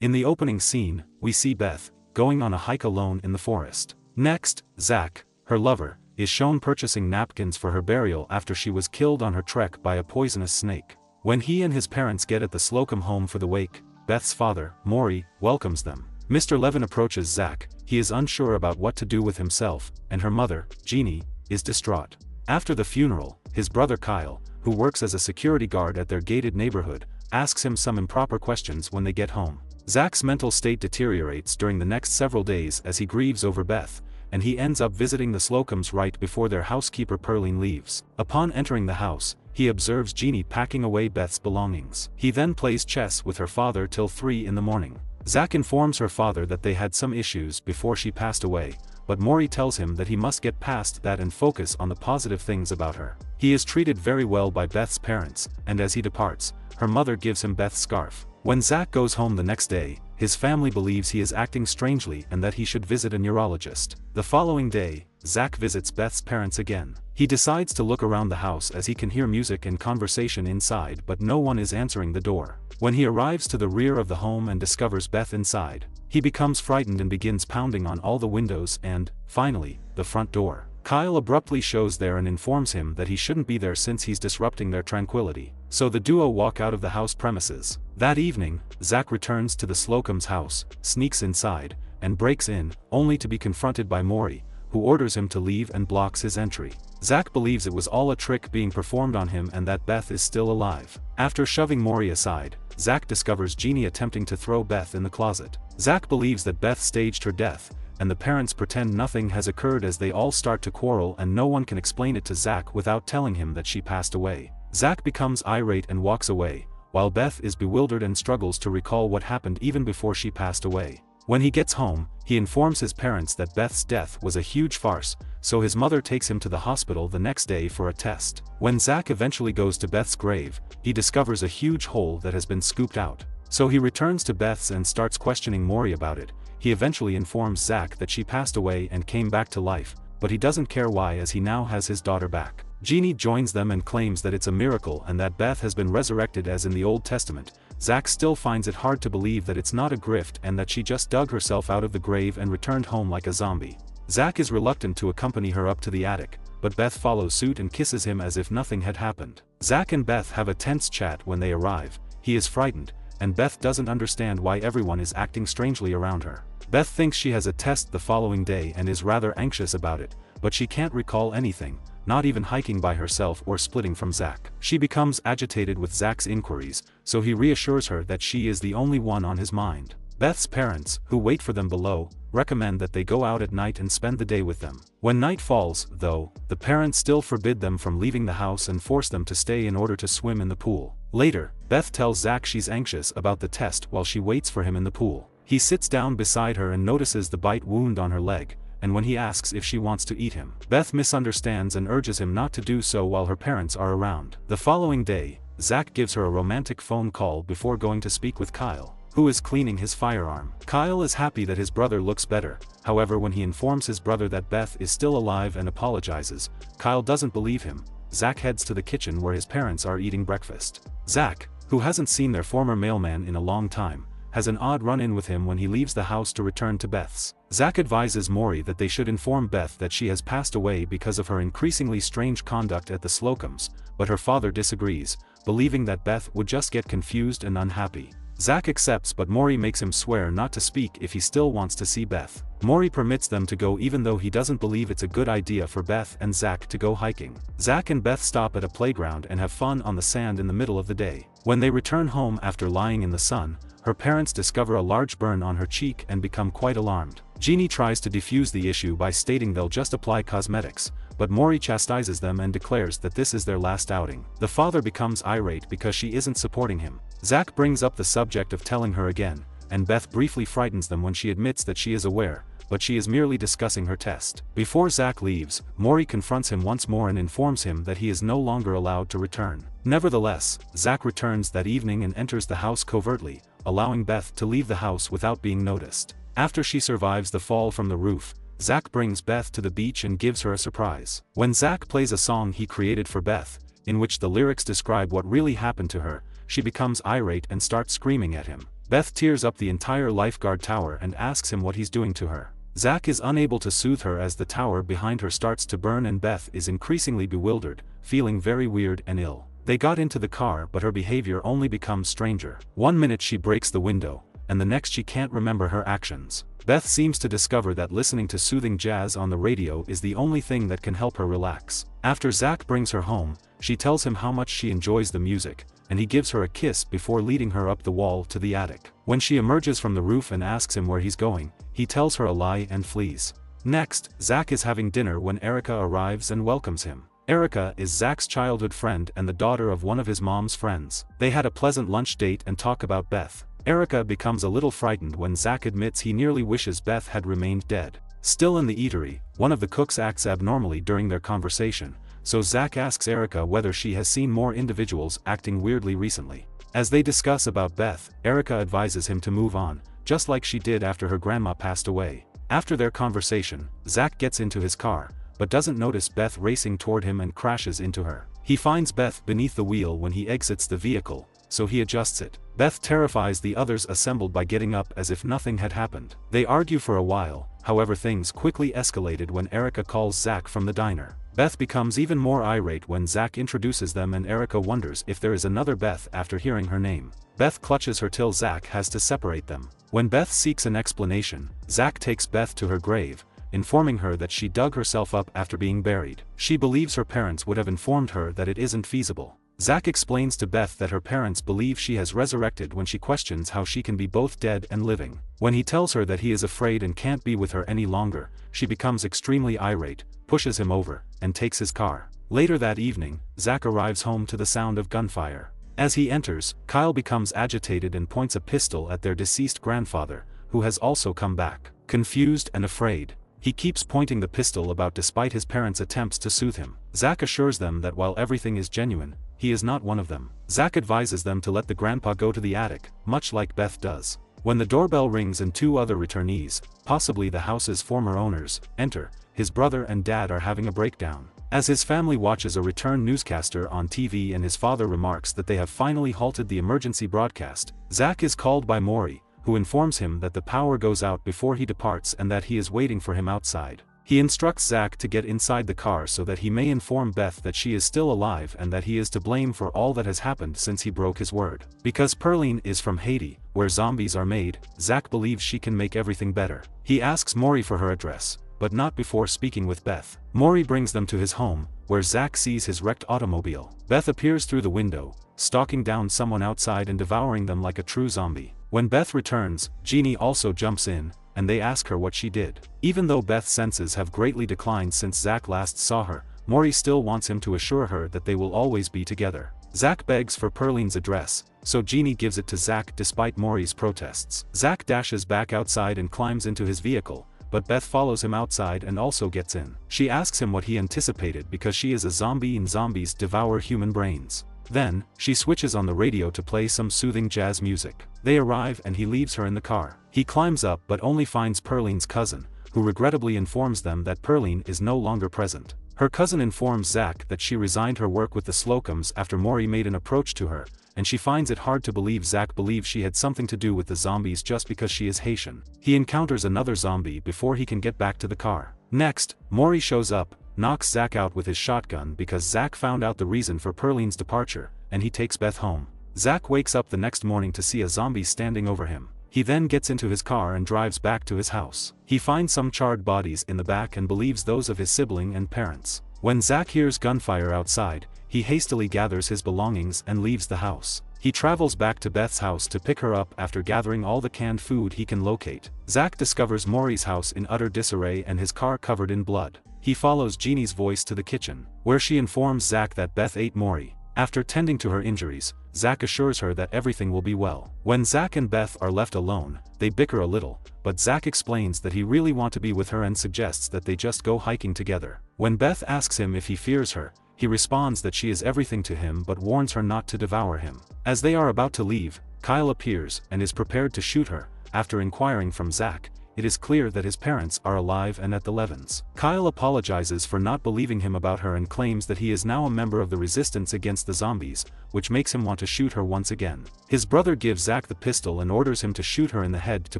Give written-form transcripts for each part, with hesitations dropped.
In the opening scene, we see Beth going on a hike alone in the forest. Next, Zach, her lover, is shown purchasing napkins for her burial after she was killed on her trek by a poisonous snake. When he and his parents get at the Slocum home for the wake, Beth's father, Maury, welcomes them. Mr. Levin approaches Zach. He is unsure about what to do with himself, and her mother, Jeannie, is distraught. After the funeral, his brother Kyle, who works as a security guard at their gated neighborhood, asks him some improper questions when they get home. Zach's mental state deteriorates during the next several days as he grieves over Beth, and he ends up visiting the Slocums right before their housekeeper Pearline leaves. Upon entering the house, he observes Jeannie packing away Beth's belongings. He then plays chess with her father till 3 in the morning. Zach informs her father that they had some issues before she passed away, but Maury tells him that he must get past that and focus on the positive things about her. He is treated very well by Beth's parents, and as he departs, her mother gives him Beth's scarf. When Zach goes home the next day, his family believes he is acting strangely and that he should visit a neurologist. The following day, Zach visits Beth's parents again. He decides to look around the house as he can hear music and conversation inside, but no one is answering the door. When he arrives to the rear of the home and discovers Beth inside, he becomes frightened and begins pounding on all the windows and, finally, the front door. Kyle abruptly shows there and informs him that he shouldn't be there since he's disrupting their tranquility. So the duo walk out of the house premises. That evening, Zach returns to the Slocum's house, sneaks inside, and breaks in, only to be confronted by Maury, who orders him to leave and blocks his entry. Zach believes it was all a trick being performed on him and that Beth is still alive. After shoving Maury aside, Zach discovers Jeannie attempting to throw Beth in the closet. Zach believes that Beth staged her death, and the parents pretend nothing has occurred as they all start to quarrel and no one can explain it to Zach without telling him that she passed away. Zach becomes irate and walks away, while Beth is bewildered and struggles to recall what happened even before she passed away. When he gets home, he informs his parents that Beth's death was a huge farce, so his mother takes him to the hospital the next day for a test. When Zach eventually goes to Beth's grave, he discovers a huge hole that has been scooped out. So he returns to Beth's and starts questioning Maury about it. He eventually informs Zach that she passed away and came back to life, but he doesn't care why as he now has his daughter back. Jeannie joins them and claims that it's a miracle and that Beth has been resurrected as in the Old Testament. Zach still finds it hard to believe that it's not a grift and that she just dug herself out of the grave and returned home like a zombie. Zach is reluctant to accompany her up to the attic, but Beth follows suit and kisses him as if nothing had happened. Zach and Beth have a tense chat when they arrive. He is frightened, and Beth doesn't understand why everyone is acting strangely around her. Beth thinks she has a test the following day and is rather anxious about it, but she can't recall anything, not even hiking by herself or splitting from Zach. She becomes agitated with Zach's inquiries, so he reassures her that she is the only one on his mind. Beth's parents, who wait for them below, recommend that they go out at night and spend the day with them. When night falls, though, the parents still forbid them from leaving the house and force them to stay in order to swim in the pool. Later, Beth tells Zach she's anxious about the test while she waits for him in the pool. He sits down beside her and notices the bite wound on her leg, and when he asks if she wants to eat him, Beth misunderstands and urges him not to do so while her parents are around. The following day, Zach gives her a romantic phone call before going to speak with Kyle, who is cleaning his firearm. Kyle is happy that his brother looks better, however when he informs his brother that Beth is still alive and apologizes, Kyle doesn't believe him. Zach heads to the kitchen where his parents are eating breakfast. Zach, who hasn't seen their former mailman in a long time, has an odd run-in with him when he leaves the house to return to Beth's. Zach advises Maury that they should inform Beth that she has passed away because of her increasingly strange conduct at the Slocums, but her father disagrees, believing that Beth would just get confused and unhappy. Zach accepts but Maury makes him swear not to speak if he still wants to see Beth. Maury permits them to go even though he doesn't believe it's a good idea for Beth and Zach to go hiking. Zach and Beth stop at a playground and have fun on the sand in the middle of the day. When they return home after lying in the sun, her parents discover a large burn on her cheek and become quite alarmed. Jeannie tries to defuse the issue by stating they'll just apply cosmetics, but Maury chastises them and declares that this is their last outing. The father becomes irate because she isn't supporting him. Zach brings up the subject of telling her again, and Beth briefly frightens them when she admits that she is aware, but she is merely discussing her test. Before Zach leaves, Maury confronts him once more and informs him that he is no longer allowed to return. Nevertheless, Zach returns that evening and enters the house covertly, allowing Beth to leave the house without being noticed. After she survives the fall from the roof, Zach brings Beth to the beach and gives her a surprise. When Zach plays a song he created for Beth, in which the lyrics describe what really happened to her, she becomes irate and starts screaming at him. Beth tears up the entire lifeguard tower and asks him what he's doing to her. Zach is unable to soothe her as the tower behind her starts to burn and Beth is increasingly bewildered, feeling very weird and ill. They got into the car but her behavior only becomes stranger. One minute she breaks the window, and the next she can't remember her actions. Beth seems to discover that listening to soothing jazz on the radio is the only thing that can help her relax. After Zach brings her home, she tells him how much she enjoys the music, and he gives her a kiss before leading her up the wall to the attic. When she emerges from the roof and asks him where he's going, he tells her a lie and flees. Next, Zach is having dinner when Erica arrives and welcomes him. Erica is Zach's childhood friend and the daughter of one of his mom's friends. They had a pleasant lunch date and talk about Beth. Erica becomes a little frightened when Zach admits he nearly wishes Beth had remained dead. Still in the eatery, one of the cooks acts abnormally during their conversation, so Zach asks Erica whether she has seen more individuals acting weirdly recently. As they discuss about Beth, Erica advises him to move on, just like she did after her grandma passed away. After their conversation, Zach gets into his car, but doesn't notice Beth racing toward him and crashes into her. He finds Beth beneath the wheel when he exits the vehicle, so he adjusts it. Beth terrifies the others assembled by getting up as if nothing had happened. They argue for a while, however things quickly escalated when Erica calls Zach from the diner. Beth becomes even more irate when Zach introduces them and Erica wonders if there is another Beth after hearing her name. Beth clutches her till Zach has to separate them. When Beth seeks an explanation, Zach takes Beth to her grave, informing her that she dug herself up after being buried. She believes her parents would have informed her that it isn't feasible. Zach explains to Beth that her parents believe she has resurrected when she questions how she can be both dead and living. When he tells her that he is afraid and can't be with her any longer, she becomes extremely irate, pushes him over, and takes his car. Later that evening, Zach arrives home to the sound of gunfire. As he enters, Kyle becomes agitated and points a pistol at their deceased grandfather, who has also come back. Confused and afraid, he keeps pointing the pistol about despite his parents' attempts to soothe him. Zach assures them that while everything is genuine, he is not one of them. Zach advises them to let the grandpa go to the attic, much like Beth does. When the doorbell rings and two other returnees, possibly the house's former owners, enter, his brother and dad are having a breakdown. As his family watches a return newscaster on TV and his father remarks that they have finally halted the emergency broadcast, Zach is called by Maury, who informs him that the power goes out before he departs and that he is waiting for him outside. He instructs Zach to get inside the car so that he may inform Beth that she is still alive and that he is to blame for all that has happened since he broke his word. Because Pearline is from Haiti, where zombies are made, Zach believes she can make everything better. He asks Maury for her address, but not before speaking with Beth. Maury brings them to his home, where Zach sees his wrecked automobile. Beth appears through the window, stalking down someone outside and devouring them like a true zombie. When Beth returns, Jeannie also jumps in, and they ask her what she did. Even though Beth's senses have greatly declined since Zach last saw her, Maury still wants him to assure her that they will always be together. Zach begs for Pearline's address, so Jeannie gives it to Zach despite Maury's protests. Zach dashes back outside and climbs into his vehicle, but Beth follows him outside and also gets in. She asks him what he anticipated because she is a zombie and zombies devour human brains. Then, she switches on the radio to play some soothing jazz music. They arrive and he leaves her in the car. He climbs up but only finds Pearline's cousin, who regrettably informs them that Pearline is no longer present. Her cousin informs Zach that she resigned her work with the Slocums after Maury made an approach to her, and she finds it hard to believe Zach believes she had something to do with the zombies just because she is Haitian. He encounters another zombie before he can get back to the car. Next, Maury shows up, knocks Zach out with his shotgun because Zach found out the reason for Pearline's departure, and he takes Beth home. Zach wakes up the next morning to see a zombie standing over him. He then gets into his car and drives back to his house. He finds some charred bodies in the back and believes those of his sibling and parents. When Zach hears gunfire outside, he hastily gathers his belongings and leaves the house. He travels back to Beth's house to pick her up after gathering all the canned food he can locate. Zach discovers Maury's house in utter disarray and his car covered in blood. He follows Jeannie's voice to the kitchen, where she informs Zach that Beth ate Maury. After tending to her injuries, Zach assures her that everything will be well. When Zach and Beth are left alone, they bicker a little, but Zach explains that he really wants to be with her and suggests that they just go hiking together. When Beth asks him if he fears her, he responds that she is everything to him but warns her not to devour him. As they are about to leave, Kyle appears and is prepared to shoot her. After inquiring from Zach, it is clear that his parents are alive and at the Levens. Kyle apologizes for not believing him about her and claims that he is now a member of the resistance against the zombies, which makes him want to shoot her once again. His brother gives Zach the pistol and orders him to shoot her in the head to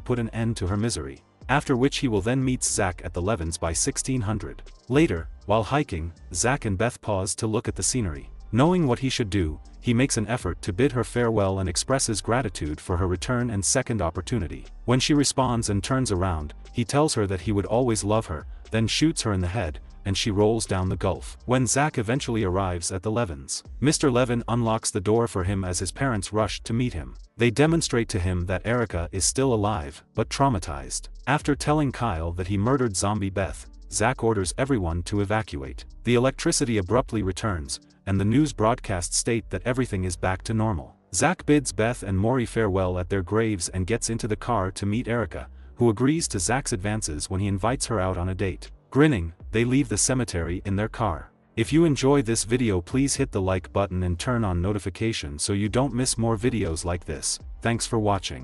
put an end to her misery, after which he will then meet Zach at the Levens by 1600. Later, while hiking, Zach and Beth pause to look at the scenery. Knowing what he should do, he makes an effort to bid her farewell and expresses gratitude for her return and second opportunity. When she responds and turns around, he tells her that he would always love her, then shoots her in the head, and she rolls down the gulf. When Zach eventually arrives at the Levens, Mr. Levin unlocks the door for him as his parents rush to meet him. They demonstrate to him that Erica is still alive, but traumatized. After telling Kyle that he murdered zombie Beth, Zach orders everyone to evacuate. The electricity abruptly returns, and the news broadcasts state that everything is back to normal. Zach bids Beth and Maury farewell at their graves and gets into the car to meet Erica, who agrees to Zach's advances when he invites her out on a date. Grinning, they leave the cemetery in their car. If you enjoyed this video, please hit the like button and turn on notifications so you don't miss more videos like this. Thanks for watching.